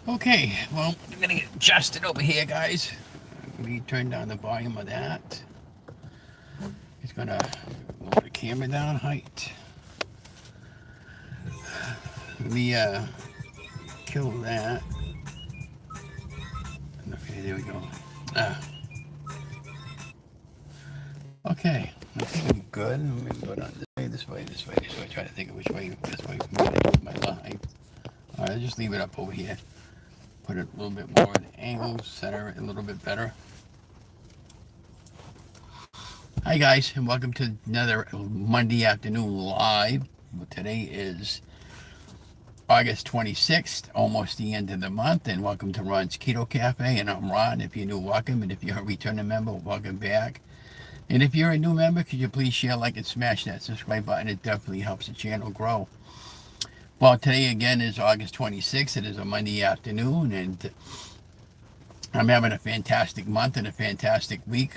Okay, well, I'm gonna get adjusted over here, guys. Let me turn down the volume of that. It's gonna move the camera down height. Let me kill that. Okay, there we go. Uh, okay, I think I'm good. I'm gonna go down this way, this way, this way, this way. Try to think of which way, this way for me to get my line. All right, I'll just leave it up over here. Put it a little bit more at the angle, center it a little bit better. Hi guys, and welcome to another Monday afternoon live. Today is August 26th, almost the end of the month, and welcome to Ron's Keto Café. And I'm Ron. If you're new, welcome, and if you're a returning member, welcome back. And if you're a new member, could you please share, like, and smash that subscribe button? It definitely helps the channel grow. Well, today again is August 26th. It is a Monday afternoon, and I'm having a fantastic month and a fantastic week.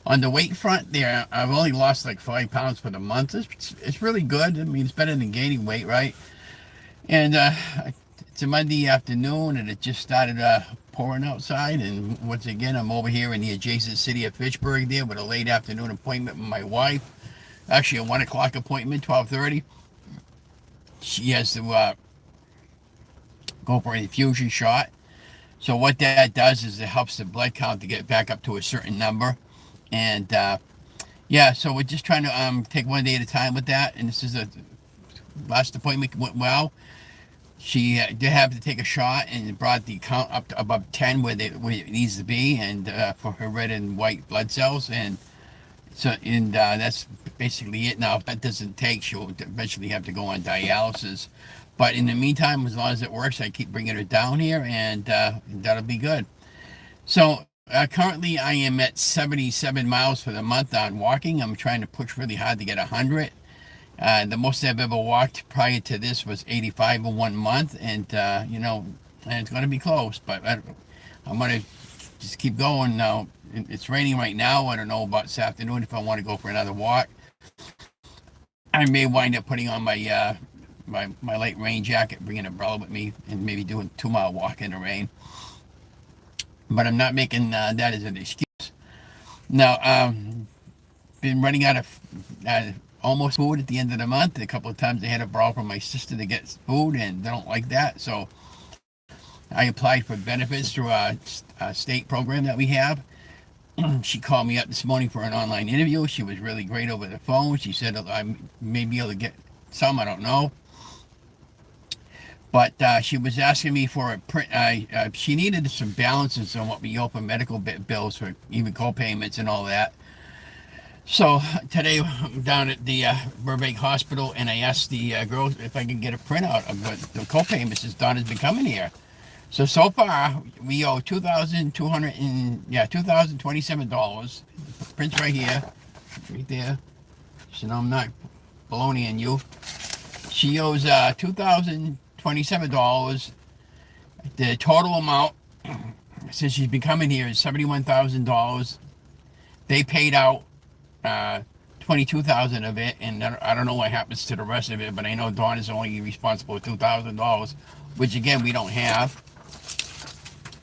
On the weight front there, I've only lost like 5 pounds for the month. It's really good. I mean, it's better than gaining weight, right? And it's a Monday afternoon, and it just started pouring outside. And once again, I'm over here in the adjacent city of Fitchburg there with a late afternoon appointment with my wife. Actually, a 1 o'clock appointment, 12:30. She has to go for an infusion shot. So what that does is it helps the blood count to get back up to a certain number. And yeah, so we're just trying to take one day at a time with that. And this is a last appointment went well. She did have to take a shot and it brought the count up to above 10 where it needs to be, and for her red and white blood cells. And so that's basically it. Now, if that doesn't take, she'll eventually have to go on dialysis. But in the meantime, as long as it works, I keep bringing her down here, and that'll be good. So currently, I am at 77 miles for the month on walking. I'm trying to push really hard to get 100. The most I've ever walked prior to this was 85 in 1 month, and and it's going to be close, but I'm going to just keep going now. It's raining right now. I don't know about this afternoon if I want to go for another walk. I may wind up putting on my light rain jacket, bringing an umbrella with me, and maybe doing a 2 mile walk in the rain. But I'm not making that as an excuse. Now, been running out of almost food at the end of the month. A couple of times I had to borrow from my sister to get food, and they don't like that. So I applied for benefits through a state program that we have. She called me up this morning for an online interview. She was really great over the phone. She said I may be able to get some, I don't know. But she was asking me for a print. She needed some balances on what we owe for medical bills, for even co-payments and all that. So today I'm down at the Burbank Hospital, and I asked the girl if I could get a printout of what the co-payments since Donna's been coming here. So far we owe $2,027. Print's right here, right there. So now I'm not baloneying you. She owes $2,027. The total amount since she's been coming here is $71,000. They paid out 22,000 of it, and I don't know what happens to the rest of it, but I know Dawn is only responsible for $2,000, which again we don't have.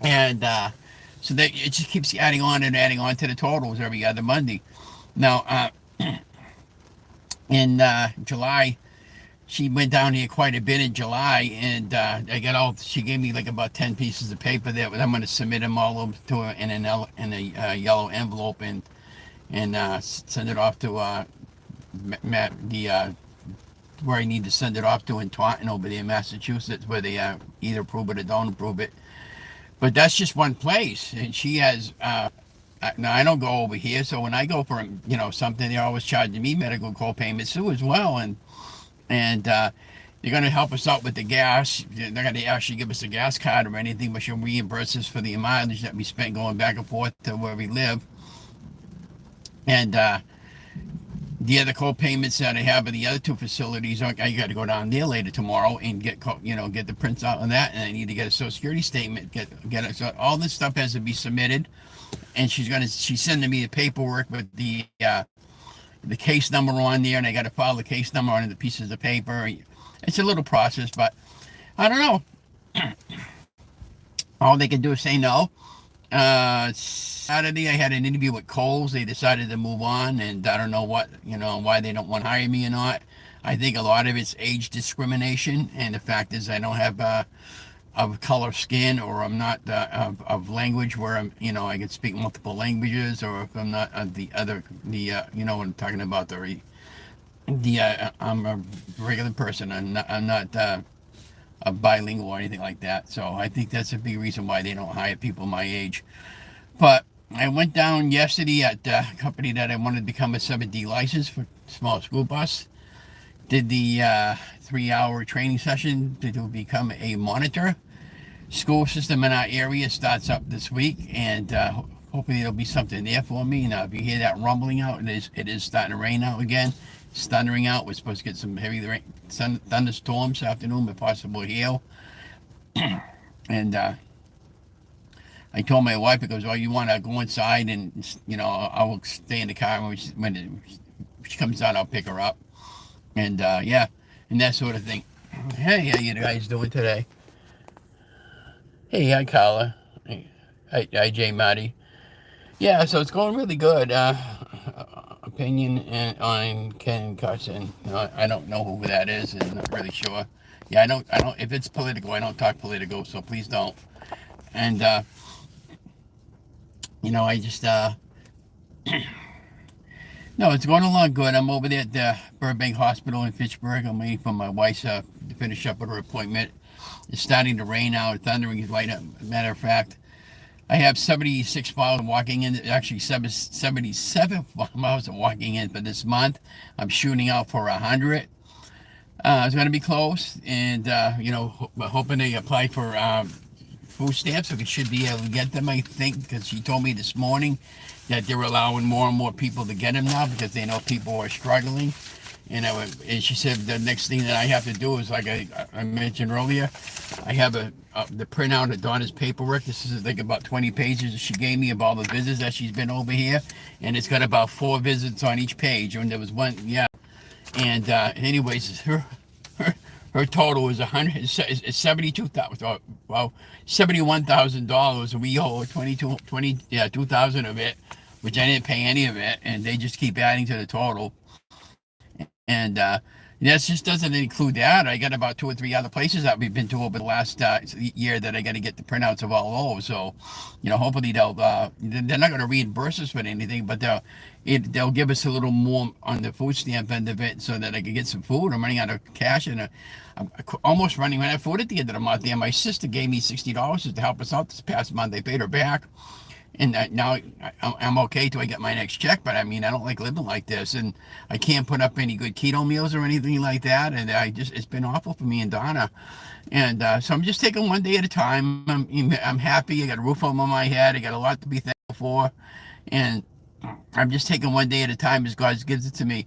And so that it just keeps adding on and adding on to the totals every other Monday. Now, in July, she went down here quite a bit in July, and I got all. She gave me like about 10 pieces of paper that I'm going to submit them all over to her in a yellow envelope, and send it off to where I need to send it off to in Taunton over there in Massachusetts, where they either approve it or don't approve it. But that's just one place, and she has. Now I don't go over here, so when I go for something, they're always charging me medical co-payments too as well, and they're going to help us out with the gas. They're not going to actually give us a gas card or anything, but she'll reimburse us for the mileage that we spent going back and forth to where we live. And the other co-payments that I have at the other two facilities, I got to go down there later tomorrow and get the prints out on that, and I need to get a Social Security statement. Get it. So all this stuff has to be submitted, and she's sending me the paperwork with the case number on there, and I got to file the case number on the pieces of paper. It's a little process, but I don't know. All they can do is say no. Saturday, I had an interview with Coles. They decided to move on, and I don't know what, why they don't want to hire me or not. I think a lot of it's age discrimination, and the fact is I don't have of color skin, or I'm not of language where I can speak multiple languages, or if I'm not what I'm talking about, I'm a regular person. I'm not a bilingual or anything like that. So I think that's a big reason why they don't hire people my age. But I went down yesterday at the company that I wanted to become a 7D license for small school bus. Did the 3-hour training session to become a monitor. School system in our area starts up this week, and hopefully there'll be something there for me. Now, if you hear that rumbling out, it is starting to rain out again. It's thundering out. We're supposed to get some heavy rain, thunderstorms this afternoon, with possible hail. And I told my wife, because, "Oh, you want to go inside, and I will stay in the car when she comes out. I'll pick her up." And yeah, and that sort of thing. Hey, how you guys doing today? Hey, hi Carla. Hey, hi Jay Marty. Yeah, so it's going really good. Opinion on Ken Carson. I don't know who that is, and I'm not really sure. Yeah, I don't. If it's political, I don't talk political, so please don't. And I just no, it's going along good. I'm over there at the Burbank Hospital in Fitchburg. I'm waiting for my wife to finish up with her appointment. It's starting to rain out, thundering right up. Matter of fact, I have 76 miles walking in, actually 77 miles of walking in for this month. I'm shooting out for 100. It's going to be close, and hoping to apply for food stamps, so we should be able to get them, I think, because she told me this morning that they're allowing more and more people to get them now because they know people are struggling. And she said the next thing that I have to do is, like I mentioned earlier, I have the printout of Donna's paperwork. This is, like, about 20 pages that she gave me of all the visits that she's been over here, and it's got about 4 visits on each page. And there was one, yeah. And anyways, her total is 72,000. Well, $71,000, and we owe 2,000 of it, which I didn't pay any of it, and they just keep adding to the total. And that just doesn't include that. I got about 2 or 3 other places that we've been to over the last year that I got to get the printouts of all those. So, hopefully they're not going to reimburse us for anything, but they'll give us a little more on the food stamp end of it, so that I can get some food. I'm running out of cash, and I'm almost running out of food at the end of the month. And my sister gave me $60 to help us out this past month. They paid her back. And now I'm okay till I get my next check. But I mean, I don't like living like this, and I can't put up any good keto meals or anything like that. And it's been awful for me and Donna. And so I'm just taking one day at a time. I'm happy. I got a roof over my head. I got a lot to be thankful for, and I'm just taking one day at a time as God gives it to me.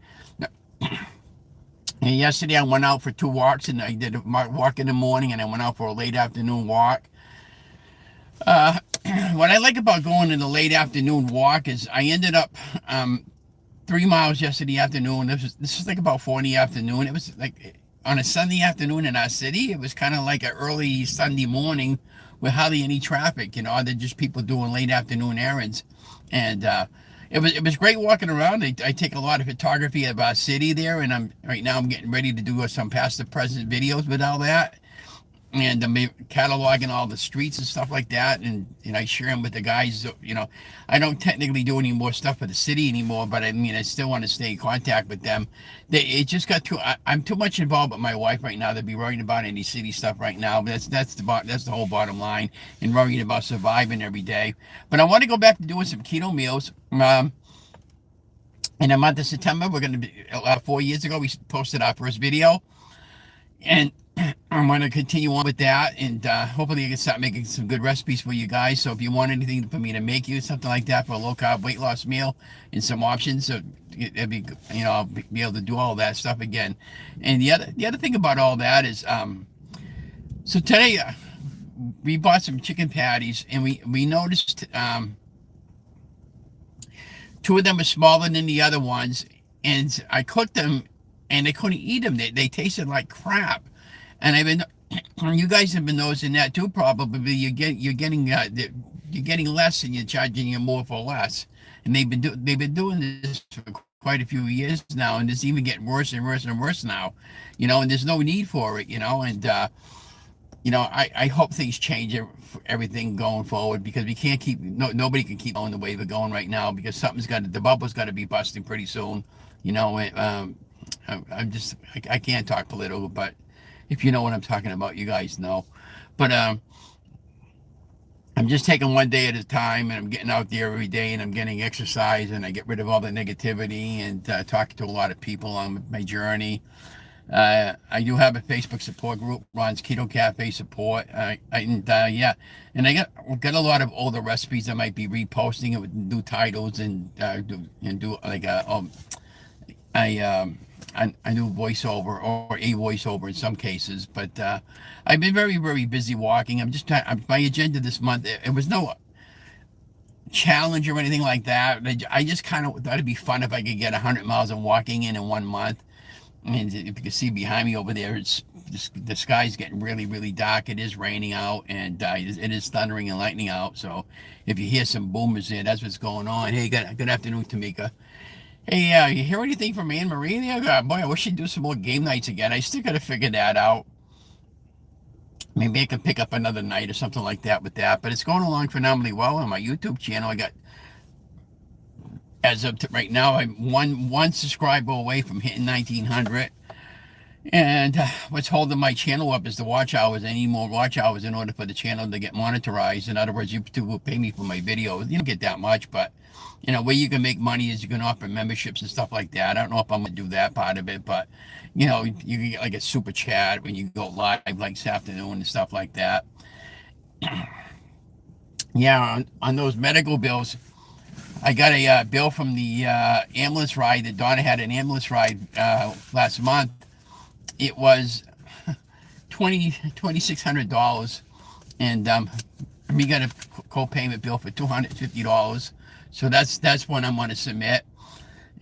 And yesterday I went out for 2 walks, and I did a walk in the morning, and I went out for a late afternoon walk. What I like about going in the late afternoon walk is I ended up 3 miles yesterday afternoon. This was like about 4 in the afternoon. It was like on a Sunday afternoon in our city. It was kind of like an early Sunday morning with hardly any traffic. They're just people doing late afternoon errands, and it was great walking around. I take a lot of photography of our city there, and I'm getting ready to do some past the present videos with all that. And I'm cataloging all the streets and stuff like that, and I share them with the guys. I don't technically do any more stuff for the city anymore, but I mean, I still want to stay in contact with them. It just got too. I'm too much involved with my wife right now to be worrying about any city stuff right now. But that's the whole bottom line, and worrying about surviving every day. But I want to go back to doing some keto meals. In the month of September, we're going to be 4 years ago we posted our first video, and I'm going to continue on with that, and hopefully I can start making some good recipes for you guys. So if you want anything for me to make you something like that for a low carb weight loss meal and some options, so it'd be, I'll be able to do all that stuff again. And the other thing about all that is, so today we bought some chicken patties, and we noticed 2 of them were smaller than the other ones, and I cooked them, and I couldn't eat them. They tasted like crap. And You guys have been noticing that too, probably. You're getting less, and you're charging you more for less. And they've been doing this for quite a few years now, and it's even getting worse and worse and worse now. And there's no need for it. And I hope things change everything going forward, because we can't keep nobody can keep going the way we're going right now, because the bubble's got to be busting pretty soon. You know, I can't talk political, but if you know what I'm talking about, you guys know. But I'm just taking one day at a time, and I'm getting out there every day, and I'm getting exercise, and I get rid of all the negativity, and talking to a lot of people on my journey. I do have a Facebook support group, Ron's Keto Cafe support. Yeah, and I got a lot of older recipes. I might be reposting it with new titles, and do like a new voiceover, or a voiceover in some cases. But I've been very, very busy walking. My agenda this month, it was no challenge or anything like that. I just kind of thought it'd be fun if I could get 100 miles of walking in 1 month. And if you can see behind me over there, the sky's getting really, really dark. It is raining out, and it is thundering and lightning out. So if you hear some boomers there, that's what's going on. Hey, good afternoon, Tamika. Hey, you hear anything from Anne Marie there? Boy, I wish she'd do some more game nights again. I still got to figure that out. Maybe I can pick up another night or something like that with that. But it's going along phenomenally well on my YouTube channel. I got, as of right now, I'm one subscriber away from hitting 1,900. And what's holding my channel up is the watch hours. I need more watch hours in order for the channel to get monetized. In other words, YouTube will pay me for my videos. You don't get that much, but where you can make money is you can offer memberships and stuff like that. I don't know if I'm gonna do that part of it, but you can get like a super chat when you go live like this afternoon and stuff like that. Yeah, on those medical bills, I got a bill from the ambulance ride that Donna had an ambulance ride last month. It was $2,600, and we got a co-payment bill for $250. So that's one I'm going to submit,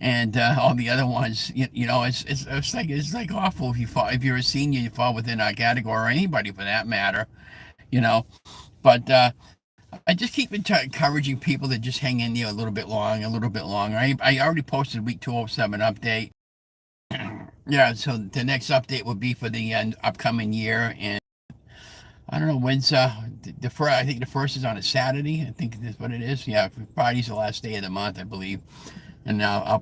and all the other ones, it's like awful if you're a senior, you fall within our category, or anybody for that matter, you know. But I just keep encouraging people to just hang in there a little bit longer. I already posted week 207 update. Yeah, so the next update will be for the upcoming year, and I don't know when's the first. I think the first is on a Saturday. I think that's what it is. Yeah, Friday's the last day of the month, I believe. And I'll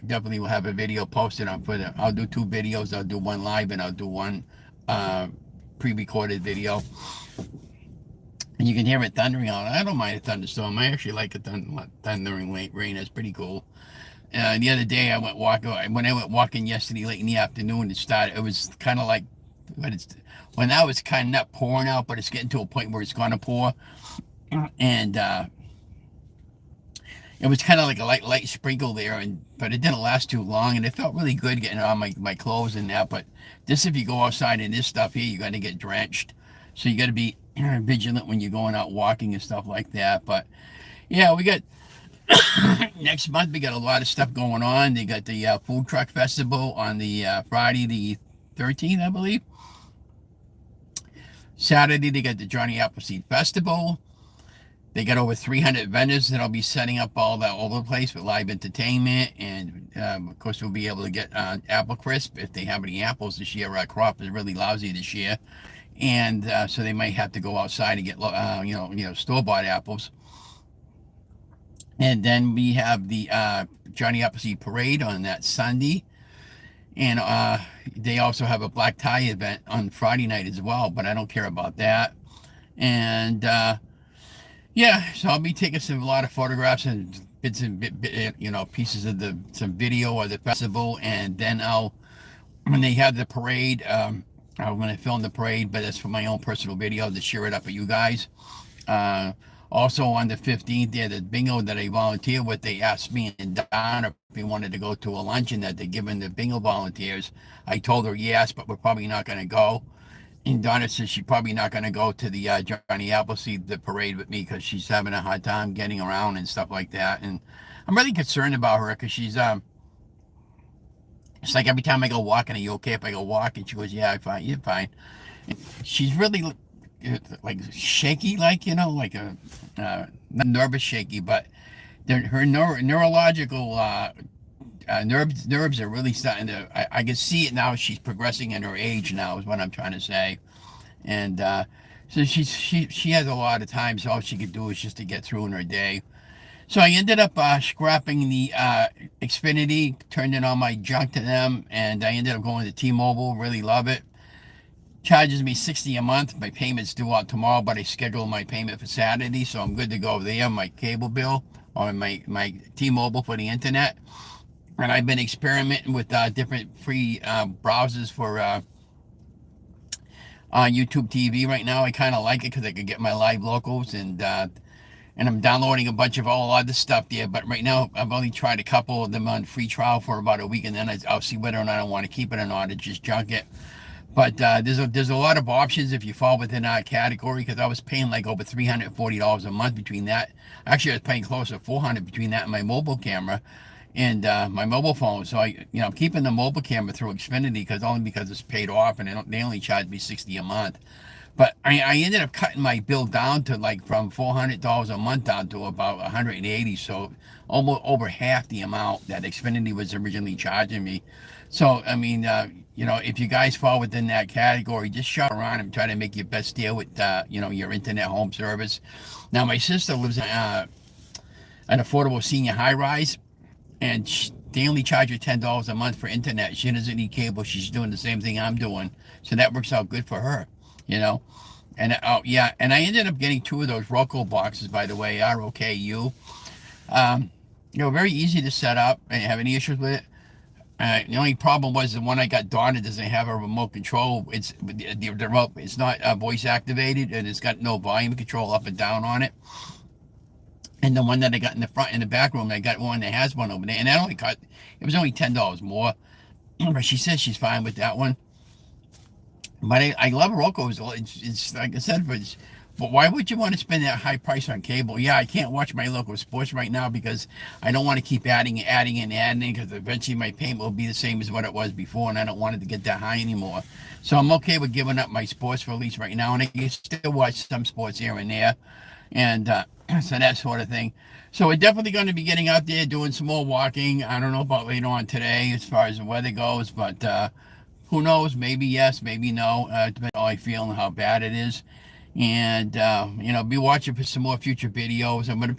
definitely will have a video posted on for the. I'll do 2 videos. I'll do one live, and I'll do one pre-recorded video. And you can hear it thundering out. I don't mind a thunderstorm. I actually like a thundering rain. It's pretty cool. The other day I went walking. When I went walking yesterday late in the afternoon, it was kind of like when now it's kind of not pouring out, but it's getting to a point where it's going to pour, and it was kind of like a light sprinkle there, but it didn't last too long, and it felt really good getting on my clothes and that. But if you go outside in this stuff here, you're going to get drenched, so you got to be vigilant when you're going out walking and stuff like that. But yeah, we got. Next month we got a lot of stuff going on. They got the food truck festival on the Friday the 13th, I believe. Saturday they got the Johnny Appleseed Festival. They got over 300 vendors that'll be setting up all over the place with live entertainment, and of course we'll be able to get apple crisp if they have any apples this year. Our crop is really lousy this year, and so they might have to go outside and get store-bought apples. And then we have the Johnny Appleseed Parade on that Sunday. And they also have a black tie event on Friday night as well, but I don't care about that. And yeah, so I'll be taking a lot of photographs and bits and pieces of some video of the festival. And then when they have the parade, I'm going to film the parade, but that's for my own personal video to share it up with you guys. Also on the 15th, there, the bingo that I volunteered with, they asked me and Don if we wanted to go to a luncheon that they're giving the bingo volunteers. I told her yes, but we're probably not going to go. And Donna says she's probably not going to go to the Johnny Appleseed the parade with me because she's having a hard time getting around and stuff like that. And I'm really concerned about her because she's it's like every time I go walking, are you okay if I go walk? And she goes, yeah, I'm fine. You're fine. She's really like shaky, like like a not nervous shaky, but her neurological nerves are really starting to. I can see it now. She's progressing in her age now, is what I'm trying to say, and so she has a lot of time. So all she could do is just to get through in her day. So I ended up scrapping the Xfinity, turned in all my junk to them, and I ended up going to T-Mobile. Really love it. Charges me 60 a month. My payment's due out tomorrow, but I scheduled my payment for Saturday, so I'm good to go there. My cable bill or my T-Mobile for the internet, and I've been experimenting with different free browsers for YouTube TV right now. I kind of like it because I could get my live locals and I'm downloading a bunch of all other stuff there. But right now, I've only tried a couple of them on free trial for about a week, and then I'll see whether or not I want to keep it or not, or just junk it. But there's a lot of options if you fall within our category, because I was paying like over $340 a month between that. Actually, I was paying close to $400 between that and my mobile camera and my mobile phone. So I'm keeping the mobile camera through Xfinity because it's paid off, and they only charge me 60 a month. But I ended up cutting my bill down to like from $400 a month down to about 180, so almost over half the amount that Xfinity was originally charging me. So I mean, if you guys fall within that category, just shop around and try to make your best deal with your internet home service. Now my sister lives in an affordable senior high rise, and they only charge her $10 a month for internet. She doesn't need cable. She's doing the same thing I'm doing, so that works out good for her. You know, and oh yeah, and I ended up getting two of those Roku boxes, by the way, ROKU. Um, very easy to set up. I didn't have any issues with it. The only problem was the one I got daughter doesn't have a remote control. It's the remote. It's not voice activated, and it's got no volume control up and down on it. And the one that I got in the front in the back room, I got one that has one over there, and that only got it was only $10 more. But she says she's fine with that one. But I love Roku. It's like I said, but why would you want to spend that high price on cable? Yeah, I can't watch my local sports right now because I don't want to keep adding because eventually my payment will be the same as what it was before, and I don't want it to get that high anymore. So I'm okay with giving up my sports release right now, and I can still watch some sports here and there, and so that sort of thing. So we're definitely going to be getting out there doing some more walking. I don't know about later on today as far as the weather goes, but who knows? Maybe yes, maybe no. Depends on how I feel and how bad it is. And be watching for some more future videos. I'm gonna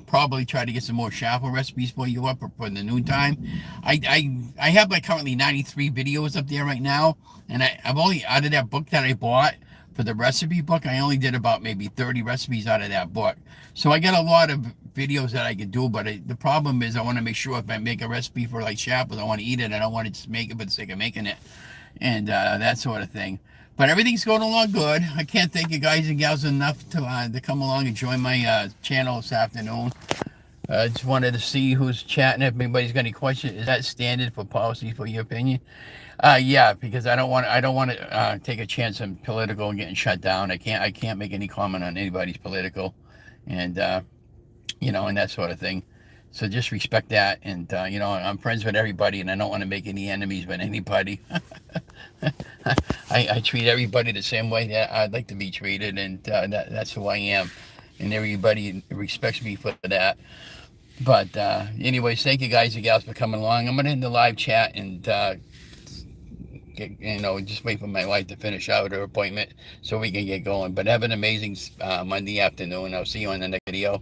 probably try to get some more shuffle recipes for you up for the noontime. I have like currently 93 videos up there right now, and I've only out of that book that I bought for the recipe book, I only did about maybe 30 recipes out of that book. So I got a lot of videos that I could do, but the problem is I want to make sure if I make a recipe for like shampoo, I want to eat it. I don't want to just make it for the sake of making it, and that sort of thing. But everything's going along good. I can't thank you guys and gals enough to come along and join my channel this afternoon. I just wanted to see who's chatting. If anybody's got any questions, is that standard for policy for your opinion? Yeah, because I don't want to take a chance on political and getting shut down. I can't make any comment on anybody's political, and and that sort of thing. So just respect that, and I'm friends with everybody, and I don't want to make any enemies with anybody. I treat everybody the same way that I'd like to be treated, and that's who I am, and everybody respects me for that. But anyways, thank you guys and gals for coming along. I'm gonna end the live chat and just wait for my wife to finish out her appointment so we can get going. But have an amazing Monday afternoon. I'll see you on the next video.